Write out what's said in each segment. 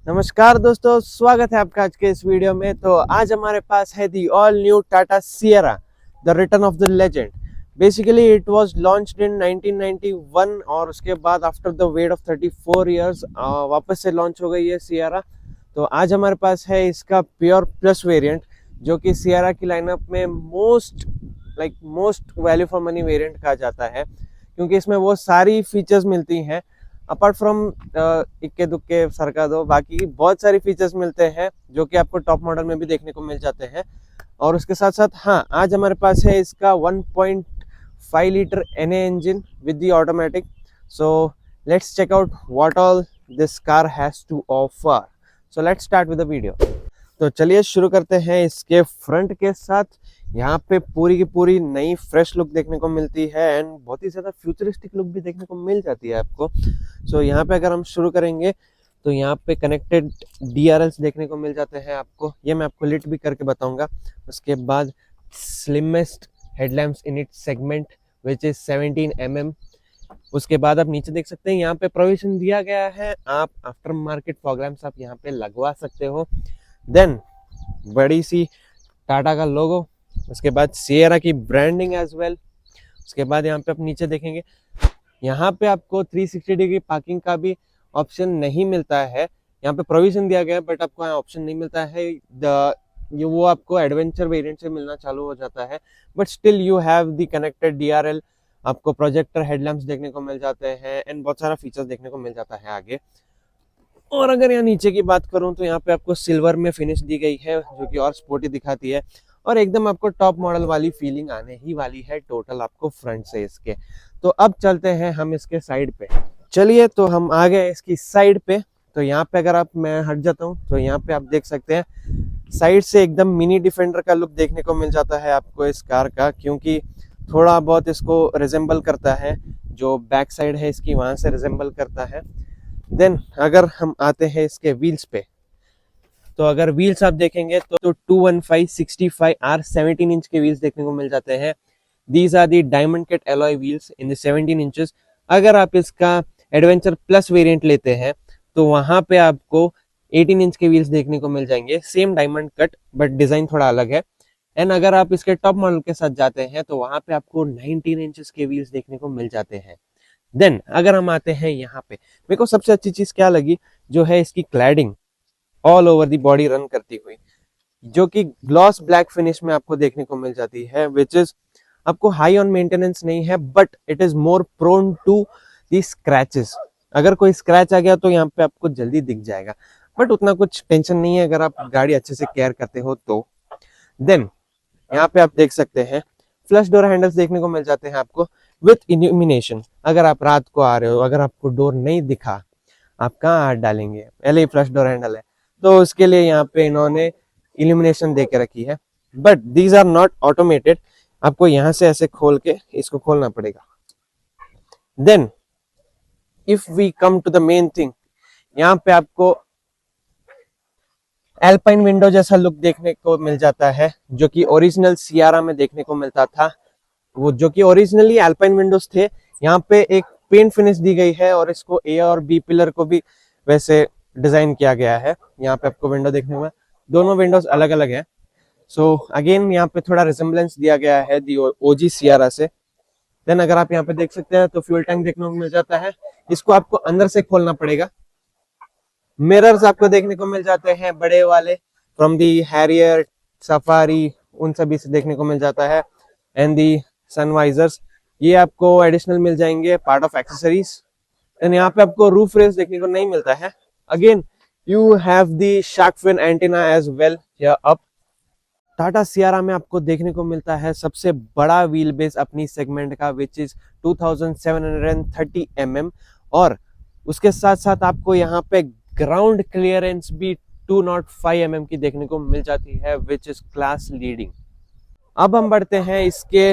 नमस्कार दोस्तों, स्वागत है आपका आज के इस वीडियो में। तो आज हमारे पास है the all new Tata Sierra, the return of the legend. Basically it was launched in 1991 और उसके बाद after the weight of 34 years वापस से लॉन्च हो गई है सियरा। तो आज हमारे पास है इसका प्योर प्लस वेरिएंट, जो कि सियरा की लाइनअप में most value for money variant कहा जाता है, क्योंकि इसमें वो सारी फीचर्स मिलती हैं अपार्ट फ्रॉम इक्के दुक्के सरका दो। बाकी बहुत सारी फीचर्स मिलते हैं जो कि आपको टॉप मॉडल में भी देखने को मिल जाते हैं। और उसके साथ साथ हाँ, आज हमारे पास है इसका 1.5 litre NA engine with the automatic. So let's check out what all this car has to offer. So let's start with the video. तो चलिए शुरू करते हैं इसके फ्रंट के साथ। यहाँ पे पूरी की पूरी नई फ्रेश लुक देखने को मिलती है एंड बहुत ही ज्यादा फ्यूचरिस्टिक लुक भी देखने को मिल जाती है आपको। सो यहाँ पे अगर हम शुरू करेंगे तो यहाँ पे कनेक्टेड DRLs देखने को मिल जाते हैं आपको। ये मैं आपको लिट भी करके बताऊंगा। उसके बाद slimmest headlamps in it segment which is 17 mm। उसके बाद आप नीचे देख सकते हैं यहाँ पे प्रोविजन दिया गया है, आप आफ्टर मार्केट फॉग लैम्प्स आप यहाँ पे लगवा सकते हो। देन बड़ी सी टाटा का लोगो, उसके बाद सियरा की ब्रांडिंग एज वेल। उसके बाद यहाँ पे आप नीचे देखेंगे, यहाँ पे आपको 360 डिग्री पार्किंग का भी ऑप्शन नहीं मिलता है। यहाँ पे प्रोविजन दिया गया है बट आपको यहाँ ऑप्शन नहीं मिलता है। ये वो आपको एडवेंचर वेरिएंट से मिलना चालू हो जाता है, but still you have the connected DRL। आपको प्रोजेक्टर हेडलैम्प्स देखने को मिल जाते हैं एंड बहुत सारा फीचर्स देखने को मिल जाता है आगे। और अगर यहाँ नीचे की बात करूँ तो यहाँ पे आपको सिल्वर में फिनिश दी गई है, जो कि और स्पोर्टी दिखाती है और एकदम आपको टॉप मॉडल वाली फीलिंग आने ही वाली है टोटल आपको फ्रंट से इसके। तो अब चलते हैं हम इसके साइड पे। चलिए, तो हम आ गए इसकी साइड पे। तो यहाँ पे अगर मैं हट जाता हूँ तो यहाँ पे आप देख सकते हैं साइड से एकदम मिनी डिफेंडर का लुक देखने को मिल जाता है आपको इस कार का, क्योंकि थोड़ा बहुत इसको रिजेंबल करता है, जो बैक साइड है इसकी वहां से रिजेंबल करता है। देन अगर हम आते हैं इसके व्हील्स पे, तो अगर व्हील्स आप देखेंगे तो 215/65R 17 इंच के व्हील्स देखने को मिल जाते हैं। These are the diamond cut alloy wheels in the 17 inches. अगर आप इसका एडवेंचर प्लस वेरिएंट लेते हैं तो वहां पे आपको 18 इंच के व्हील्स देखने को मिल जाएंगे, same diamond cut but design थोड़ा अलग है। एंड अगर आप इसके टॉप मॉडल के साथ जाते हैं तो वहां पे आपको 19 इंचेस के व्हील्स देखने को मिल जाते हैं। देन अगर हम आते हैं यहाँ पे, मेरे को सबसे अच्छी चीज क्या लगी जो है इसकी cladding all over the body run करती हुई, जो कि ग्लॉस ब्लैक फिनिश में आपको देखने को मिल जाती है, विच इज आपको हाई ऑन मेंटेनेंस नहीं है but it is more prone to the scratches. अगर कोई स्क्रैच आ गया तो यहाँ पे आपको जल्दी दिख जाएगा, बट उतना कुछ टेंशन नहीं है अगर आप गाड़ी अच्छे से केयर करते हो तो। देन यहाँ पे आप देख सकते हैं फ्लश डोर हैंडल्स देखने को मिल जाते हैं आपको विथ इल्यूमिनेशन। अगर आप रात को आ रहे हो, अगर आपको डोर नहीं दिखा, आप कहाँ हाथ डालेंगे, पहले ही फ्लश डोर हैंडल है तो उसके लिए यहाँ पे इन्होंने इल्यूमिनेशन दे के रखी है। But these are not automated, आपको यहाँ से ऐसे खोल के इसको खोलना पड़ेगा। Then if we come to the main thing, यहाँ पे आपको एल्पाइन विंडो जैसा लुक देखने को मिल जाता है, जो कि ओरिजिनल सियारा में देखने को मिलता था। वो जो कि ओरिजिनली एल्पाइन विंडोज थे, यहाँ पे एक पेंट फिनिश दी गई है और इसको A और B पिलर को भी वैसे डिजाइन किया गया है। यहाँ पे आपको विंडो देखने को, दोनों विंडोज अलग अलग है। सो अगेन यहाँ पे थोड़ा रिसेम्बलेंस दिया गया है दी OG सियारा से। देन अगर आप यहाँ पे देख सकते हैं तो फ्यूल टैंक देखने को मिल जाता है, इसको आपको अंदर से खोलना पड़ेगा। मिरर्स आपको देखने को मिल जाते हैं बड़े वाले, फ्रॉम दी हैरियर, सफारी, उन सभी से देखने को मिल जाता है। एंड दी सनवाइजर्स ये आपको एडिशनल मिल जाएंगे, पार्ट ऑफ एक्सेसरीज। एंड यहाँ पे आपको रूफ रेस देखने को नहीं मिलता है। Again you have the shark fin antenna as well here up. Tata Sierra में आपको देखने को मिलता है सबसे बड़ा व्हील बेस अपनी सेगमेंट का, विच इज 2730 mm। और उसके साथ साथ आपको यहाँ पे ग्राउंड क्लियरेंस भी 205 mm की देखने को मिल जाती है, विच इज क्लास लीडिंग। अब हम बढ़ते हैं इसके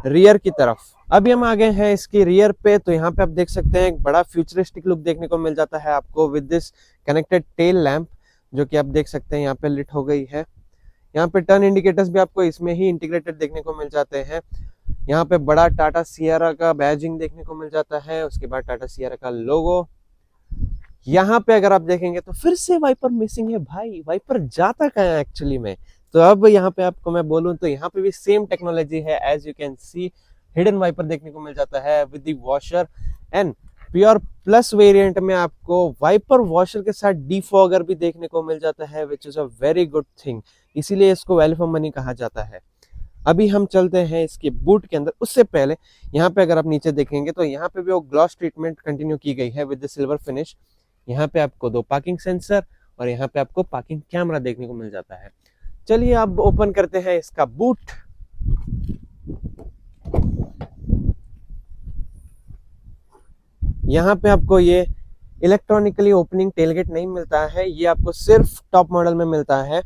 रियर की तरफ। अभी हम आ गए हैं इसकी रियर पे, तो यहाँ पे आप देख सकते हैं एक बड़ा फ्यूचरिस्टिक लुक देखने को मिल जाता है आपको with this connected tail lamp, जो कि आप देख सकते हैं यहाँ पे लिट हो गई है। यहाँ पे टर्न इंडिकेटर्स भी आपको इसमें ही इंटीग्रेटेड देखने को मिल जाते हैं। यहाँ पे बड़ा टाटा सियारा का बैजिंग देखने को मिल जाता है, उसके बाद टाटा सियारा का लोगो। यहाँ पे अगर आप देखेंगे तो फिर से वाइपर मिसिंग है भाई, वाइपर जाता कहाँ है एक्चुअली में। तो अब यहाँ पे आपको मैं बोलूँ तो यहाँ पे भी सेम टेक्नोलॉजी है, as you can see hidden wiper देखने को मिल जाता है with the washer. And pure plus variant में आपको वाइपर वॉशर के साथ डिफॉगर भी देखने को मिल जाता है, which is a very good thing, इसीलिए इसको वैल्यू फॉर मनी कहा जाता है। अभी हम चलते हैं इसके बूट के अंदर, उससे पहले यहाँ पे अगर आप नीचे देखेंगे तो यहाँ पे भी वो ग्लॉस ट्रीटमेंट कंटिन्यू की गई है विद द सिल्वर फिनिश। यहाँ पे आपको 2 पार्किंग सेंसर और यहाँ पे आपको पार्किंग कैमरा देखने को मिल जाता है। चलिए अब ओपन करते हैं इसका बूट। यहाँ पे आपको ये इलेक्ट्रॉनिकली ओपनिंग टेलगेट नहीं मिलता है, ये आपको सिर्फ टॉप मॉडल में मिलता है।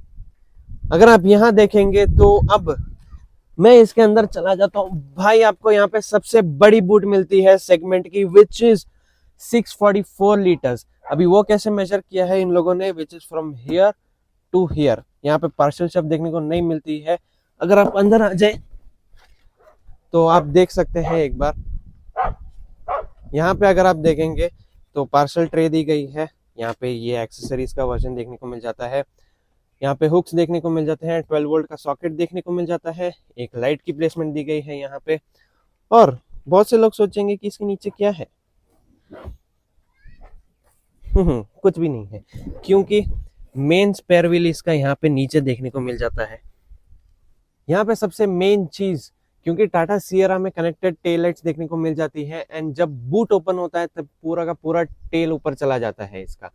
अगर आप यहाँ देखेंगे तो अब मैं इसके अंदर चला जाता हूँ भाई, आपको यहाँ पे सबसे बड़ी बूट मिलती है सेगमेंट की, विच इज 644 लीटर्स। अभी वो कैसे मेजर किया है इन लोगों ने, which is from here to here. यहाँ पे पार्सल शॉप देखने को नहीं मिलती है। अगर आप अंदर आ जाए तो आप देख सकते हैं एक बार, यहाँ पे अगर आप देखेंगे तो पार्सल ट्रे दी गई है। यहाँ पे ये एक्सेसरीज का वर्जन देखने को मिल जाता है। यहाँ पे हुक्स देखने को मिल जाते हैं, 12 वोल्ट का सॉकेट देखने को मिल जाता है, एक लाइट की प्लेसमेंट दी गई है यहाँ पे। और बहुत से लोग सोचेंगे कि इसके नीचे क्या है, कुछ भी नहीं है, क्योंकि मेन स्पेयर व्हील इसका यहाँ पे नीचे देखने को मिल जाता है। यहाँ पे सबसे मेन चीज, क्योंकि टाटा सियरा में कनेक्टेड टेल लाइट्स देखने को मिल जाती है, एंड जब बूट ओपन होता है तब पूरा का पूरा टेल ऊपर चला जाता है इसका।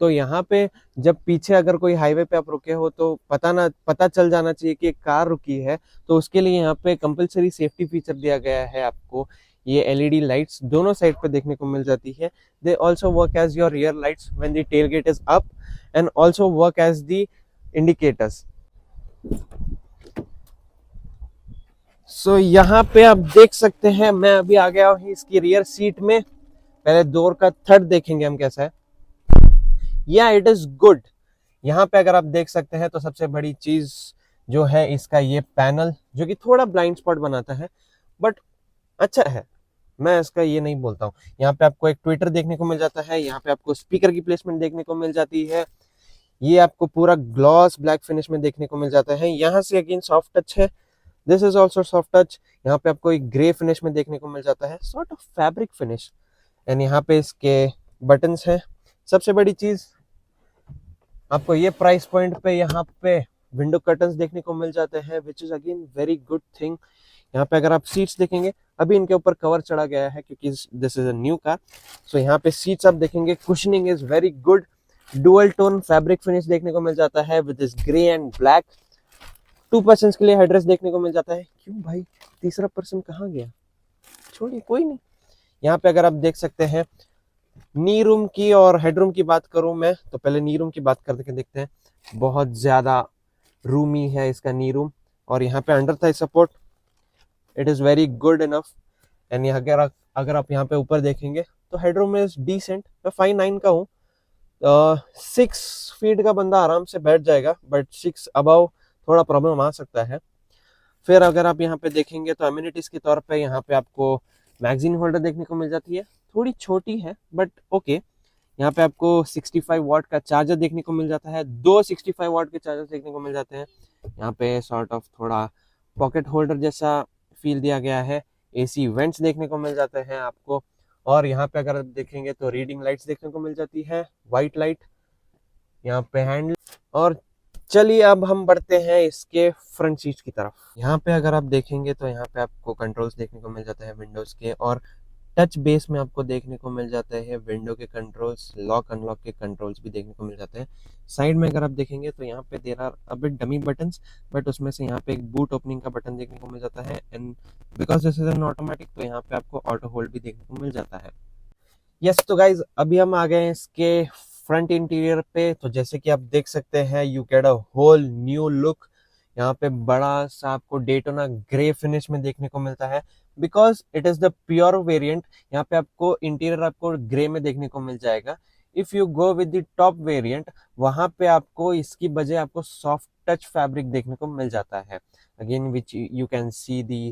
तो यहाँ पे जब पीछे अगर कोई हाईवे पे आप रुके हो तो पता चल जाना चाहिए कि एक कार रुकी है, तो उसके लिए यहाँ पे कंपलसरी सेफ्टी फीचर दिया गया है आपको। ये एलईडी लाइट्स दोनों साइड पे देखने को मिल जाती है। They also work as your rear lights when the tailgate is up and also work as the indicators. So यहाँ पे आप देख सकते हैं, मैं अभी आ गया हूँ इसकी रियर सीट में। पहले डोर का थर्ड देखेंगे हम कैसा है। या इट इज गुड। यहाँ पे अगर आप देख सकते हैं तो सबसे बड़ी चीज जो है इसका ये पैनल, जो कि थोड़ा ब्लाइंड स्पॉट बनाता है, बट अच्छा है, मैं इसका ये नहीं बोलता हूँ। यहाँ पे आपको एक ट्विटर देखने को मिल जाता है, यहाँ पे आपको स्पीकर की प्लेसमेंट देखने को मिल जाती है, ये आपको पूरा ग्लॉस ब्लैक फिनिश में देखने को मिल जाता है। यहाँ से अगेन सॉफ्ट टच है, this is also soft touch. यहाँ पे आपको एक ग्रे फिनिश में देखने को मिल जाता है, sort of fabric finish. And यहाँ पे इसके बटन्स हैं। सबसे बड़ी चीज आपको ये प्राइस पॉइंट पे यहाँ पे विंडो कर्टन्स देखने को मिल जाते हैं, which is again very good thing. यहाँ पे अगर आप सीट्स देखेंगे, अभी इनके ऊपर कवर चढ़ा गया है क्योंकि this is a new car. So यहाँ पे सीट्स आप देखेंगे, cushioning is very good, dual tone fabric finish देखने को मिल जाता है with this grey and black. 2 person के लिए हेडरेस्ट देखने को मिल जाता है। क्यों भाई, तीसरा पर्सन कहाँ गया, छोड़िए कोई नहीं। यहाँ पे अगर आप देख सकते हैं नी रूम की और हेडरूम की बात करूं मैं तो पहले नी रूम की बात करके देखते हैं। बहुत ज्यादा रूमी है इसका नी रूम, और यहाँ पे under Thai support, it is very good enough. And अगर आप यहाँ पे ऊपर देखेंगे तो हेडरूम इज डिसेंट। मैं 5'9" का हूँ, 6 फीट का बंदा आराम से बैठ जाएगा, बट 6 अबव थोड़ा प्रॉब्लम आ सकता है। फिर अगर आप यहाँ पे देखेंगे तो अम्यूनिटीज के तौर पे यहाँ पे आपको मैगजीन होल्डर देखने को मिल जाती है, थोड़ी छोटी है बट ओके। यहाँ पे आपको 65 वाट का चार्जर देखने को मिल जाता है, 2 65 वाट के चार्जर देखने को मिल जाते हैं। यहाँ पे सॉर्ट ऑफ थोड़ा पॉकेट होल्डर जैसा फील दिया गया है। एसी वेंट्स देखने को मिल जाते हैं आपको, और यहाँ पे अगर आप देखेंगे तो रीडिंग लाइट्स देखने को मिल जाती है, वाइट लाइट यहाँ पे हैंडल। और चलिए अब हम बढ़ते हैं इसके फ्रंट सीट की तरफ। यहाँ पे अगर आप देखेंगे तो यहाँ पे आपको कंट्रोल्स देखने को मिल जाते हैं विंडोज के, और टच बेस में आपको देखने को मिल जाते हैं विंडो के कंट्रोल्स, लॉक अनलॉक के कंट्रोल्स भी देखने को मिल जाते हैं। साइड में अगर आप देखेंगे तो यहाँ पे there are a bit dummy buttons, but उसमें से यहाँ पे एक बूट ओपनिंग का बटन देखने को मिल जाता है, and because this is an automatic तो यहाँ पे आपको ऑटो होल्ड भी देखने को मिल जाता है। यस, तो गाइज अभी हम आ गए हैं इसके फ्रंट इंटीरियर पे। तो जैसे कि आप देख सकते हैं, you get a whole new look. यहाँ पे बड़ा सा आपको डेटोना ग्रे फिनिश में देखने को मिलता है, because it is the pure variant. यहाँ पे आपको इंटीरियर आपको ग्रे में देखने को मिल जाएगा। If you go with the top variant, वहां पे आपको इसकी बजाय आपको सॉफ्ट टच फैब्रिक देखने को मिल जाता है, again which you can see the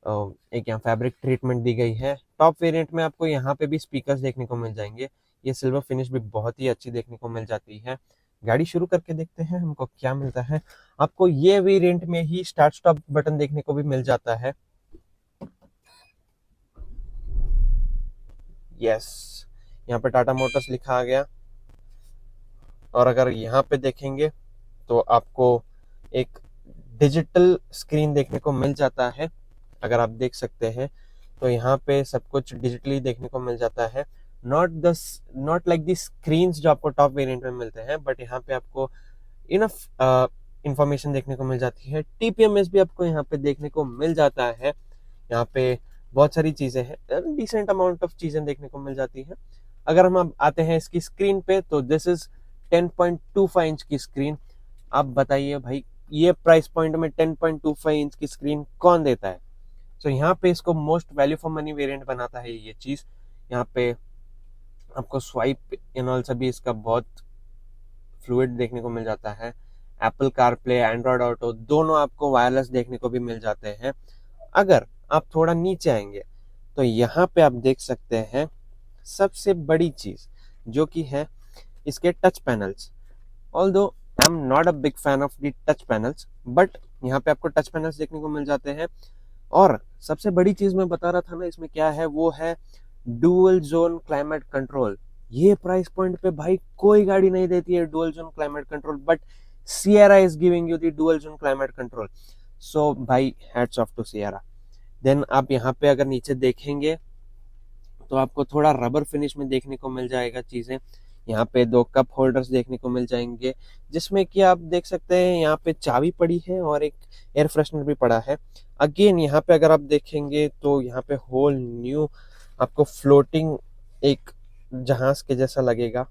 एक यहाँ फैब्रिक ट्रीटमेंट दी गई है। टॉप वेरिएंट में आपको यहाँ पे भी स्पीकर्स देखने को मिल जाएंगे। ये सिल्वर फिनिश भी बहुत ही अच्छी देखने को मिल जाती है। गाड़ी शुरू करके देखते हैं हमको क्या मिलता है। आपको ये वेरिएंट में ही स्टार्ट स्टॉप बटन देखने को भी मिल जाता है। यस, यहाँ पे टाटा मोटर्स लिखा आ गया। और अगर यहाँ पे देखेंगे तो आपको एक डिजिटल स्क्रीन देखने को मिल जाता है। अगर आप देख सकते हैं तो यहाँ पे सब कुछ डिजिटली देखने को मिल जाता है। नॉट लाइक द स्क्रीन्स जो आपको टॉप वेरिएंट में मिलते हैं, बट यहाँ पे आपको इनफ इंफॉर्मेशन देखने को मिल जाती है। टीपीएमएस भी आपको यहाँ पे देखने को मिल जाता है। यहाँ पे बहुत सारी चीजें हैं, डिसेंट अमाउंट ऑफ चीजें देखने को मिल जाती हैं। अगर हम अब आते हैं इसकी स्क्रीन पे तो दिस इज 10.25 इंच की स्क्रीन। आप बताइए भाई, ये प्राइस पॉइंट में 10.25 इंच की स्क्रीन कौन देता है? तो यहाँ पे इसको most value for money variant बनाता है ये चीज। यहाँ पे आपको स्वाइप इन ऑल से भी इसका बहुत फ्लूइड देखने को मिल जाता है। एप्पल कारप्ले, एंड्रॉयड ऑटो दोनों आपको वायरलेस देखने को भी मिल जाते हैं। अगर आप थोड़ा नीचे आएंगे तो यहाँ पे आप देख सकते हैं सबसे बड़ी चीज जो कि है इसके touch panels. Although I am not a big fan of the touch panels, but यहाँ पे आपको टच पैनल्स देखने को मिल जाते हैं। और सबसे बड़ी चीज मैं बता रहा था ना इसमें क्या है, वो है डुअल जोन क्लाइमेट कंट्रोल। ये प्राइस पॉइंट पे भाई कोई गाड़ी नहीं देती है dual zone climate control, but Sierra is giving you the dual zone climate control. So भाई hats off to Sierra. Then आप यहाँ पे अगर नीचे देखेंगे तो आपको थोड़ा रबर फिनिश में देखने को मिल जाएगा चीजें। यहाँ पे 2 कप होल्डर्स देखने को मिल जाएंगे, जिसमें कि आप देख सकते हैं यहाँ पे चाबी पड़ी है और एक एयर फ्रेशनर भी पड़ा है। अगेन यहाँ पे अगर आप देखेंगे तो यहाँ पे होल न्यू आपको फ्लोटिंग एक जहाज के जैसा लगेगा,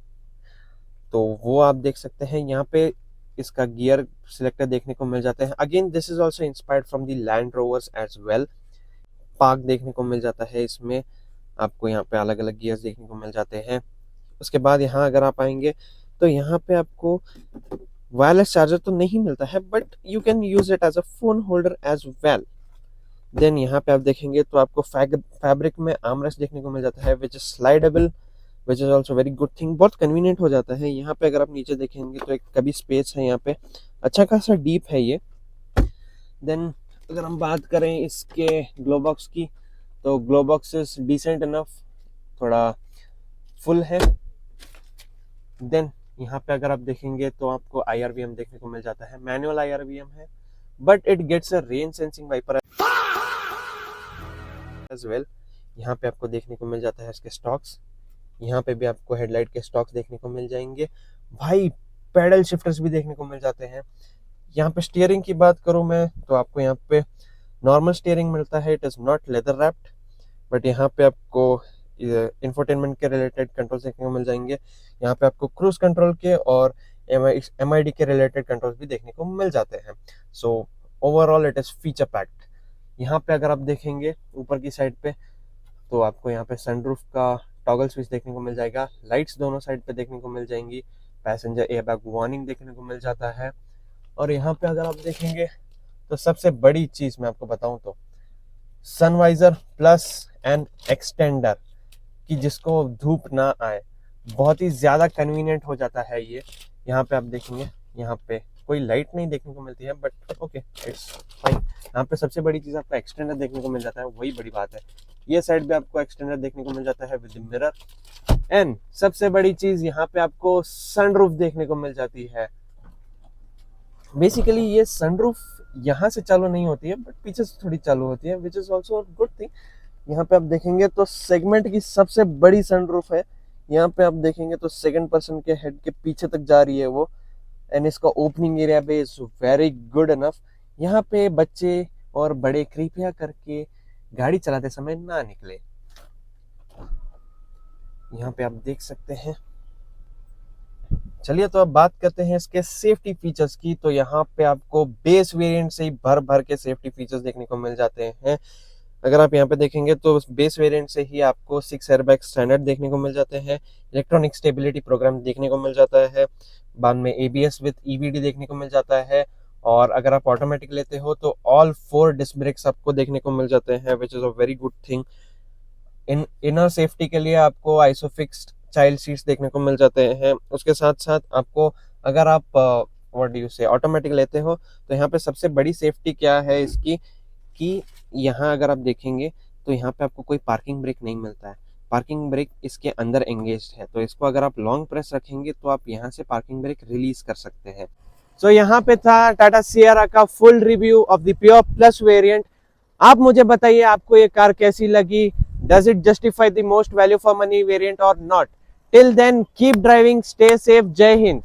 तो वो आप देख सकते हैं। यहाँ पे इसका गियर सिलेक्टर देखने को मिल जाता है। Again this is also inspired from the Land Rovers as well. Park देखने को मिल जाता है इसमें, आपको यहाँ पे अलग अलग गियर्स देखने को मिल जाते हैं। उसके बाद यहाँ अगर आप आएंगे तो यहाँ पे आपको वायरलेस चार्जर तो नहीं मिलता है, but you can use it as a phone holder as well. Then यहाँ पे आप देखेंगे तो आपको फैब्रिक में आर्मरेस्ट देखने को मिल जाता है which is slidable, which is also very good thing. बहुत कन्वीनियंट हो जाता है। यहाँ पे अगर आप नीचे देखेंगे तो एक कभी स्पेस है यहाँ पे, अच्छा खासा डीप है ये। देन अगर हम बात करें इसके ग्लो बॉक्स की तो glove box is decent enough, थोड़ा फुल है। देन यहाँ पे अगर आप देखेंगे तो आपको IRVM देखने को मिल जाता है। मैनुअल IRVM है, but it gets a rain sensing wiper as well. यहाँ पे आपको देखने को मिल जाता है इसके स्टॉक्स। यहाँ पे भी आपको हेडलाइट के स्टॉक्स देखने को मिल जाएंगे। भाई पैडल शिफ्टर्स भी देखने को मिल जाते हैं। यहाँ पे स्टीयरिंग की बात करूँ मैं तो आपको यहाँ पे नॉर्मल स्टीयरिंग मिलता है, it is not leather wrapped, but यहाँ पे आपको इंफोटेनमेंट के रिलेटेड कंट्रोल देखने को मिल जाएंगे। यहाँ पे आपको क्रूज कंट्रोल के और MID के रिलेटेड कंट्रोल्स भी देखने को मिल जाते हैं। So overall it is feature packed. यहाँ पे अगर आप देखेंगे ऊपर की साइड पे तो आपको यहाँ पे सनरूफ का टॉगल स्विच देखने को मिल जाएगा। लाइट्स दोनों साइड पे देखने को मिल जाएंगी। पैसेंजर एयरबैग वार्निंग देखने को मिल जाता है। और यहाँ पे अगर आप देखेंगे तो सबसे बड़ी चीज मैं आपको बताऊं तो सनवाइजर प्लस एंड एक्सटेंडर कि जिसको धूप ना आए, बहुत ही ज्यादा कन्वीनियंट हो जाता है ये। यहाँ पे आप देखेंगे यहाँ पे कोई लाइट नहीं देखने को मिलती है, बट ओके इट्स फाइन। यहाँ पे सबसे बड़ी चीज आपको एक्सटेंडर देखने को मिल जाता है, वही बड़ी बात है। ये साइड भी आपको एक्सटेंडर देखने को मिल जाता है विद मिरर। एंड सबसे बड़ी चीज यहाँ पे आपको सनरूफ देखने को मिल जाती है। बेसिकली ये सनरूफ यहाँ से चालू नहीं होती है, बट पीछे से थोड़ी चालू होती है, which is also good thing. यहाँ पे आप देखेंगे तो सेगमेंट की सबसे बड़ी सनरूफ है। यहाँ पे आप देखेंगे तो सेकंड पर्सन के हेड के पीछे तक जा रही है वो। एंड इसका ओपनिंग एरिया भी इज वेरी गुड इनफ। यहाँ पे बच्चे और बड़े कृपया करके गाड़ी चलाते समय ना निकले। यहाँ पे आप देख सकते हैं। चलिए तो अब बात करते हैं इसके सेफ्टी फीचर्स की। तो यहाँ पे आपको बेस वेरिएंट से ही भर भर के सेफ्टी फीचर्स देखने को मिल जाते हैं। अगर आप यहाँ पे देखेंगे तो बेस वेरिएंट से ही आपको 6 एयरबैग स्टैंडर्ड देखने को मिल जाते हैं। इलेक्ट्रॉनिक स्टेबिलिटी प्रोग्राम देखने को मिल जाता है। बाद में ABS विद EBD देखने को मिल जाता है। और अगर आप ऑटोमेटिक लेते हो तो ऑल 4 डिस्क ब्रेक्स आपको देखने को मिल जाते हैं, which is a very good thing. In inner safety के लिए आपको आइसोफिक्स्ड चाइल्ड सीट्स देखने को मिल जाते हैं। उसके साथ साथ आपको अगर आप व्हाट डू यू से ऑटोमेटिक लेते हो तो यहाँ पे सबसे बड़ी सेफ्टी क्या है इसकी कि यहाँ अगर आप देखेंगे तो यहाँ पे आपको कोई पार्किंग ब्रेक नहीं मिलता है। पार्किंग ब्रेक इसके अंदर एंगेज्ड है, तो इसको अगर आप लॉन्ग प्रेस रखेंगे तो आप यहाँ से पार्किंग ब्रेक रिलीज कर सकते हैं। सो यहाँ पे था टाटा सियरा का full review of the pure plus variant. आप मुझे बताइए आपको ये कार कैसी लगी, does it justify the most value for money variant और not. Till then keep driving, stay safe, जय हिंद।